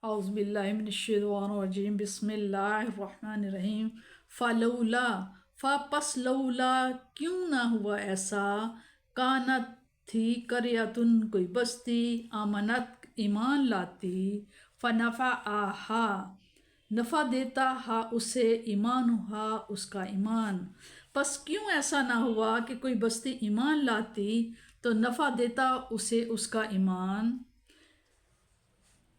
اعوذ باللہ من الشیطان الرجیم بسم اللہ الرحمن الرحیم فلولا پس لولا کیوں نہ ہوا ایسا کانت تھی قریۃن کوئی بستی آمنت ایمان لاتی فنفعہا نفع دیتا ہا اسے ایمانہا اس کا ایمان. پس کیوں ایسا نہ ہوا کہ کوئی بستی ایمان لاتی تو نفع دیتا اسے اس کا ایمان.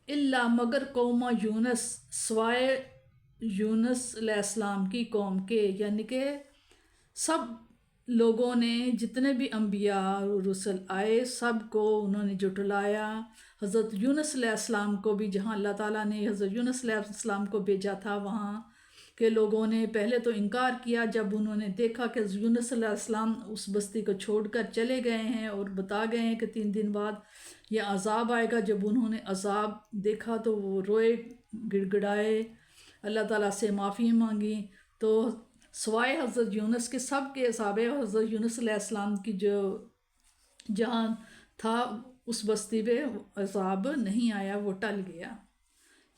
اللہ مگر قوم یونس سوائے یونس علیہ السلام کی قوم کے، یعنی کہ سب لوگوں نے جتنے بھی انبیاء رسل آئے سب کو انہوں نے جھٹلایا. حضرت یونس علیہ السلام کو بھی جہاں اللہ تعالیٰ نے حضرت یونس علیہ السلام کو بھیجا تھا وہاں کے لوگوں نے پہلے تو انکار کیا. جب انہوں نے دیکھا کہ حضرت یونس علیہ السلام اس بستی کو چھوڑ کر چلے گئے ہیں اور بتا گئے ہیں کہ 3 دن بعد یہ عذاب آئے گا، جب انہوں نے عذاب دیکھا تو وہ روئے گڑ گڑائے، اللہ تعالیٰ سے معافی مانگی. تو سوائے حضرت یونس کے سب کے عذاب، حضرت یونس علیہ السلام کی جو جہاں تھا اس بستی پہ عذاب نہیں آیا، وہ ٹل گیا.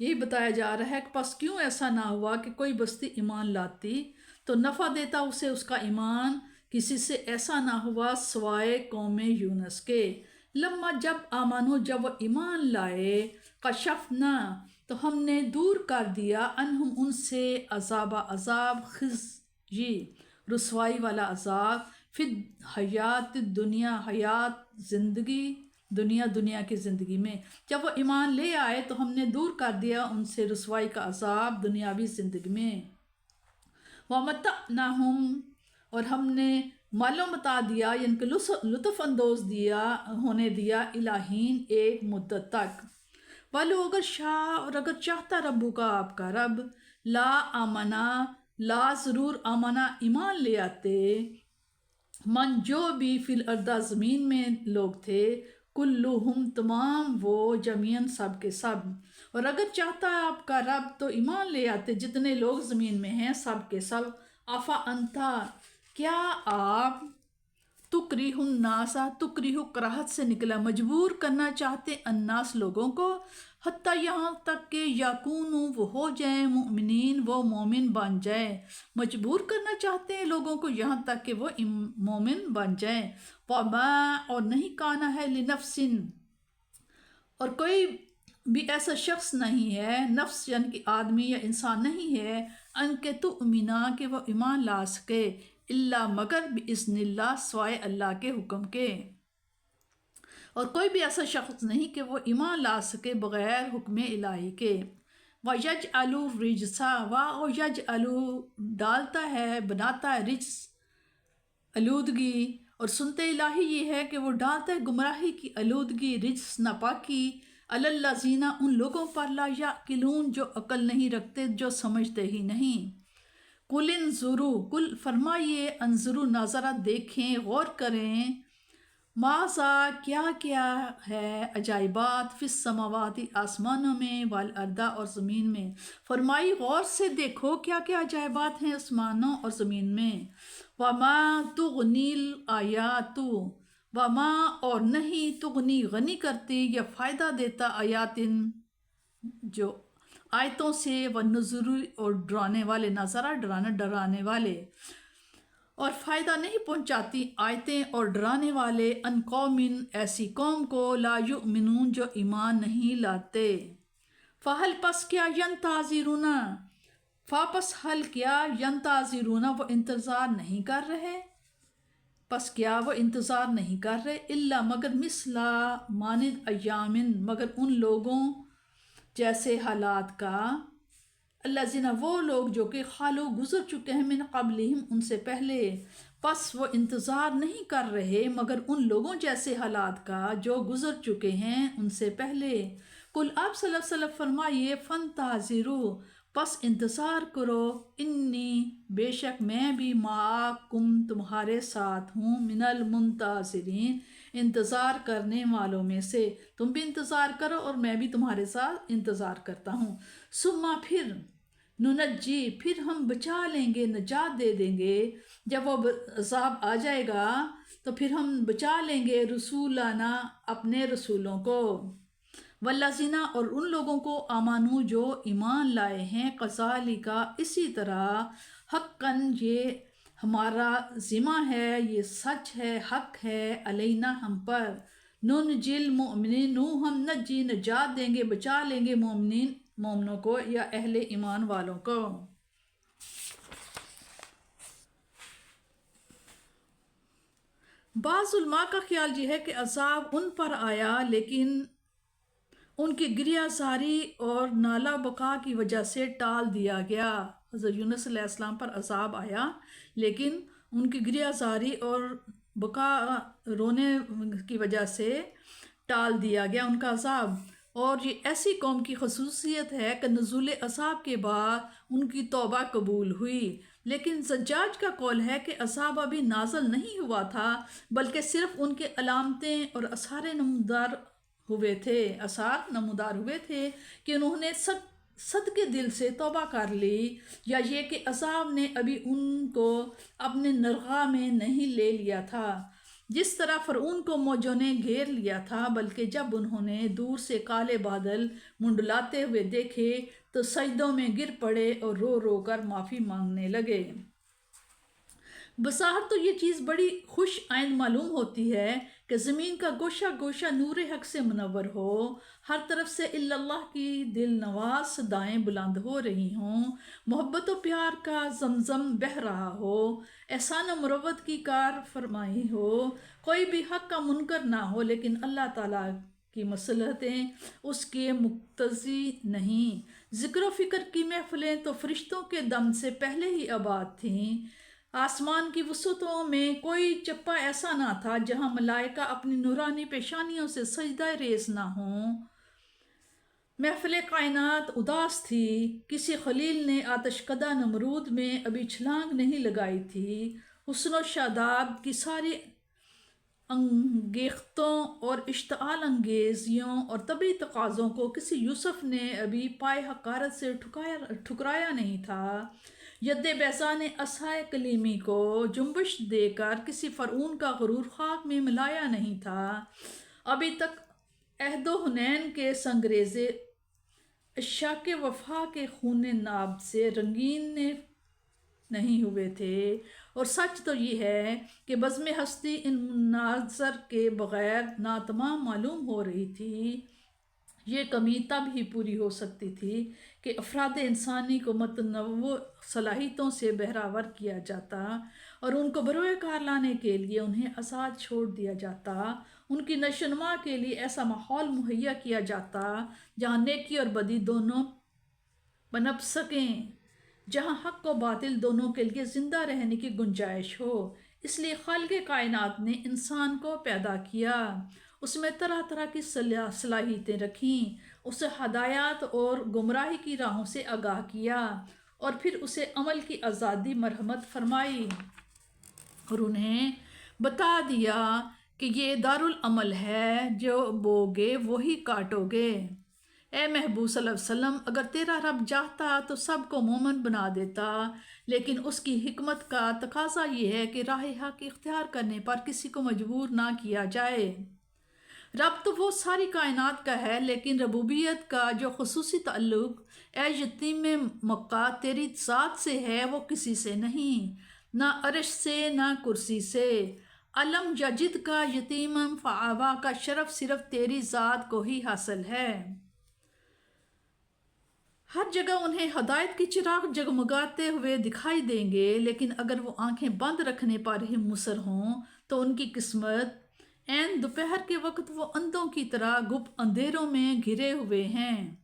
یہی بتایا جا رہا ہے کہ پس کیوں ایسا نہ ہوا کہ کوئی بستی ایمان لاتی تو نفع دیتا اسے اس کا ایمان. کسی سے ایسا نہ ہوا سوائے قوم یونس کے. لما جب آمنو جب وہ ایمان لائے، کشفنا تو ہم نے دور کر دیا انہم ان سے عذاب خزی رسوائی والا عذاب، فی حیات دنیا حیات زندگی دنیا کی زندگی میں. جب وہ ایمان لے آئے تو ہم نے دور کر دیا ان سے رسوائی کا عذاب دنیاوی زندگی میں. وَمَتَّعْنَاهُمْ اور ہم نے مال و متاع دیا، یعنی کہ لطف اندوز ہونے دیا الہین ایک مدت تک. والو اگر شاہ اور اگر چاہتا ربو کا آپ کا رب، لا آمنا لا ضرور آمنا ایمان لے آتے، من جو بھی فی الارض زمین میں لوگ تھے، کلہم تمام وہ جميعاً سب کے سب. اور اگر چاہتا ہے آپ کا رب تو ایمان لے آتے جتنے لوگ زمین میں ہیں سب کے سب. افا انتا کیا آپ تکریہ الناس تکریہ کراہت سے نکلا مجبور کرنا چاہتے الناس لوگوں کو، حتیٰ یہاں تک کہ یکونوا وہ ہو جائیں مؤمنین وہ مومن بن جائیں. مجبور کرنا چاہتے ہیں لوگوں کو یہاں تک کہ وہ مومن بن جائیں. وما اور نہیں کانا ہے لنفس اور کوئی بھی ایسا شخص نہیں ہے، نفس یعنی کہ آدمی یا انسان نہیں ہے، ان کے تؤمنا کہ وہ ایمان لا سکے، اللہ مگر باذن اللہ سوائے اللہ کے حکم کے. اور کوئی بھی ایسا شخص نہیں کہ وہ ایمان لا سکے بغیر حکم الہی کے. وَيَجْعَلُوا الرِّجْسَ اور یجعلوا ڈالتا ہے بناتا ہے رجس آلودگی. اور سنتے الہی یہ ہے کہ وہ ڈالتا ہے گمراہی کی آلودگی رجس ناپاکی علی الذین ان لوگوں پر لا یعقلون جو عقل نہیں رکھتے جو سمجھتے ہی نہیں. قل انظروا قل فرمائیے انظروا نظرہ دیکھیں غور کریں، ماذا کیا کیا ہے عجائبات فی السماوات آسمانوں میں والارض اور زمین میں. فرمائی غور سے دیکھو کیا کیا عجائبات ہیں آسمانوں اور زمین میں. وما تغنی الآیات وما اور نہیں تغنی غنی کرتی یا فائدہ دیتا آیاتن جو آیتوں سے، والنذر اور ڈرانے والے، نظرہ ڈرانے والے، اور فائدہ نہیں پہنچاتی آیتیں اور ڈرانے والے ان قوم ایسی قوم کو لا یؤمنون جو ایمان نہیں لاتے. فہل پس کیا ینتظرون فاپس حل کیا ینتظرون وہ انتظار نہیں کر رہے، پس کیا وہ انتظار نہیں کر رہے الا مگر مثلا مانند ایامن مگر ان لوگوں جیسے حالات کا، الذین وہ لوگ جو کہ خالو گزر چکے ہیں من قبلہم ان سے پہلے. پس وہ انتظار نہیں کر رہے مگر ان لوگوں جیسے حالات کا جو گزر چکے ہیں ان سے پہلے. قل آپ صلی اللہ علیہ وسلم فرمائیے فانتظروا پس انتظار کرو، انی بے شک میں بھی معکم تمہارے ساتھ ہوں، من المنتظرین انتظار کرنے والوں میں سے. تم بھی انتظار کرو اور میں بھی تمہارے ساتھ انتظار کرتا ہوں. ثم پھر ننجی پھر ہم بچا لیں گے، نجات دے دیں گے جب وہ عذاب آ جائے گا تو پھر ہم بچا لیں گے رسولنا اپنے رسولوں کو. والذینہ اور ان لوگوں کو آمانو جو ایمان لائے ہیں، قذالک اسی طرح، حقاً یہ ہمارا ذمہ ہے، یہ سچ ہے، حق ہے، علینا ہم پر، ننجل مومنین نو ہم نجی نجات دیں گے، بچا لیں گے مومنوں کو یا اہل ایمان والوں کو۔ بعض علماء کا خیال یہ ہے کہ عذاب ان پر آیا لیکن ان کی گریہ زاری اور نالہ بقا کی وجہ سے ٹال دیا گیا۔ حضرت یونس علیہ السلام پر عذاب آیا لیکن ان کی گریہ زاری اور بقا رونے کی وجہ سے ٹال دیا گیا ان کا عذاب۔ اور یہ ایسی قوم کی خصوصیت ہے کہ نزول عذاب کے بعد ان کی توبہ قبول ہوئی، لیکن زجاج کا قول ہے کہ عذاب ابھی نازل نہیں ہوا تھا بلکہ صرف ان کے علامتیں اور آثار نمودار ہوئے تھے کہ انہوں نے صدقے دل سے توبہ کر لی، یا یہ کہ عذاب نے ابھی ان کو اپنے نرغہ میں نہیں لے لیا تھا جس طرح فرعون کو موجوں نے گھیر لیا تھا، بلکہ جب انہوں نے دور سے کالے بادل منڈلاتے ہوئے دیکھے تو سجدوں میں گر پڑے اور رو رو کر معافی مانگنے لگے۔ بظاہر تو یہ چیز بڑی خوش آئند معلوم ہوتی ہے کہ زمین کا گوشہ گوشہ نور حق سے منور ہو، ہر طرف سے الا اللہ کی دل نواز صدائیں بلند ہو رہی ہوں، محبت و پیار کا زمزم بہہ رہا ہو، احسان و مروت کی کار فرمائی ہو، کوئی بھی حق کا منکر نہ ہو، لیکن اللہ تعالیٰ کی مصلحتیں اس کے مقتضی نہیں۔ ذکر و فکر کی محفلیں تو فرشتوں کے دم سے پہلے ہی آباد تھیں۔ آسمان کی وسعتوں میں کوئی چپا ایسا نہ تھا جہاں ملائکہ اپنی نورانی پیشانیوں سے سجدہ ریز نہ ہوں۔ محفل کائنات اداس تھی، کسی خلیل نے آتش کدہ نمرود میں ابھی چھلانگ نہیں لگائی تھی، حسن و شاداب کی ساری انگیختوں اور اشتعال انگیزیوں اور طبعی تقاضوں کو کسی یوسف نے ابھی پائے حقارت سے ٹھکرایا نہیں تھا، ید بیضا نے عصائے کلیمی کو جنبش دے کر کسی فرعون کا غرور خاک میں ملایا نہیں تھا، ابھی تک عہد و حنین کے سنگریزے عشاق وفا کے خون ناب سے رنگین نہیں ہوئے تھے، اور سچ تو یہ ہے کہ بزم ہستی ان مناظر کے بغیر ناتمام معلوم ہو رہی تھی۔ یہ کمی تب ہی پوری ہو سکتی تھی کہ افراد انسانی کو متنوع صلاحیتوں سے بہرہور کیا جاتا اور ان کو بروئے کار لانے کے لیے انہیں آزاد چھوڑ دیا جاتا، ان کی نشو و نما کے لیے ایسا ماحول مہیا کیا جاتا جہاں نیکی اور بدی دونوں پنپ سکیں، جہاں حق و باطل دونوں کے لیے زندہ رہنے کی گنجائش ہو۔ اس لیے خالق کائنات نے انسان کو پیدا کیا، اس میں طرح طرح کی صلاحیتیں رکھیں، اسے ہدایات اور گمراہی کی راہوں سے آگاہ کیا، اور پھر اسے عمل کی آزادی مرحمت فرمائی اور انہیں بتا دیا کہ یہ دارالعمل ہے، جو بوگے وہی کاٹو گے۔ اے محبوب صلی اللہ علیہ وسلم، اگر تیرا رب چاہتا تو سب کو مومن بنا دیتا، لیکن اس کی حکمت کا تقاضا یہ ہے کہ راہ حق اختیار کرنے پر کسی کو مجبور نہ کیا جائے۔ رب تو وہ ساری کائنات کا ہے، لیکن ربوبیت کا جو خصوصی تعلق اے یتیم مکہ تیری ذات سے ہے وہ کسی سے نہیں، نہ عرش سے نہ کرسی سے۔ علم یجد کا یتیمم فآوا کا شرف صرف تیری ذات کو ہی حاصل ہے۔ ہر جگہ انہیں ہدایت کے چراغ جگمگاتے ہوئے دکھائی دیں گے، لیکن اگر وہ آنکھیں بند رکھنے پر ہی مصر ہوں تو ان کی قسمت عین دوپہر کے وقت وہ اندھوں کی طرح گپ اندھیروں میں گھرے ہوئے ہیں۔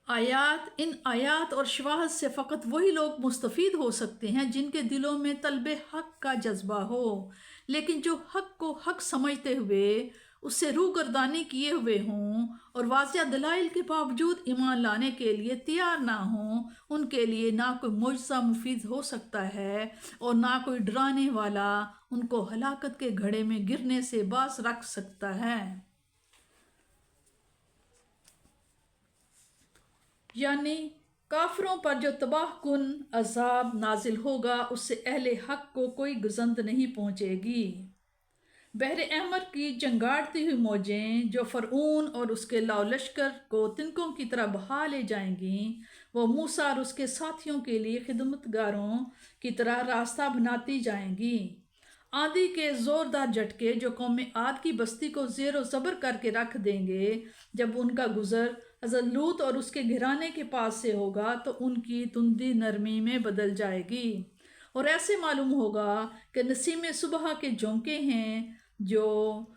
ان آیات اور شواہد سے فقط وہی لوگ مستفید ہو سکتے ہیں جن کے دلوں میں طلب حق کا جذبہ ہو، لیکن جو حق کو حق سمجھتے ہوئے اس سے روگردانی کیے ہوئے ہوں اور واضح دلائل کے باوجود ایمان لانے کے لیے تیار نہ ہوں، ان کے لیے نہ کوئی معجزہ مفید ہو سکتا ہے اور نہ کوئی ڈرانے والا ان کو ہلاکت کے گھڑے میں گرنے سے باز رکھ سکتا ہے۔ یعنی کافروں پر جو تباہ کن عذاب نازل ہوگا اس سے اہل حق کو کوئی گزند نہیں پہنچے گی۔ بحر احمر کی چنگاڑتی ہوئی موجیں جو فرعون اور اس کے لاؤ لشکر کو تنکوں کی طرح بہا لے جائیں گی، وہ موسیٰ اور اس کے ساتھیوں کے لیے خدمتگاروں کی طرح راستہ بناتی جائیں گی۔ آندھی کے زوردار جھٹکے جو قوم عاد کی بستی کو زیر و زبر کر کے رکھ دیں گے، جب ان کا گزر حضرت لوط اور اس کے گھرانے کے پاس سے ہوگا تو ان کی تندی نرمی میں بدل جائے گی، اور ایسے معلوم ہوگا کہ نسیم صبح کے جھونکے ہیں جو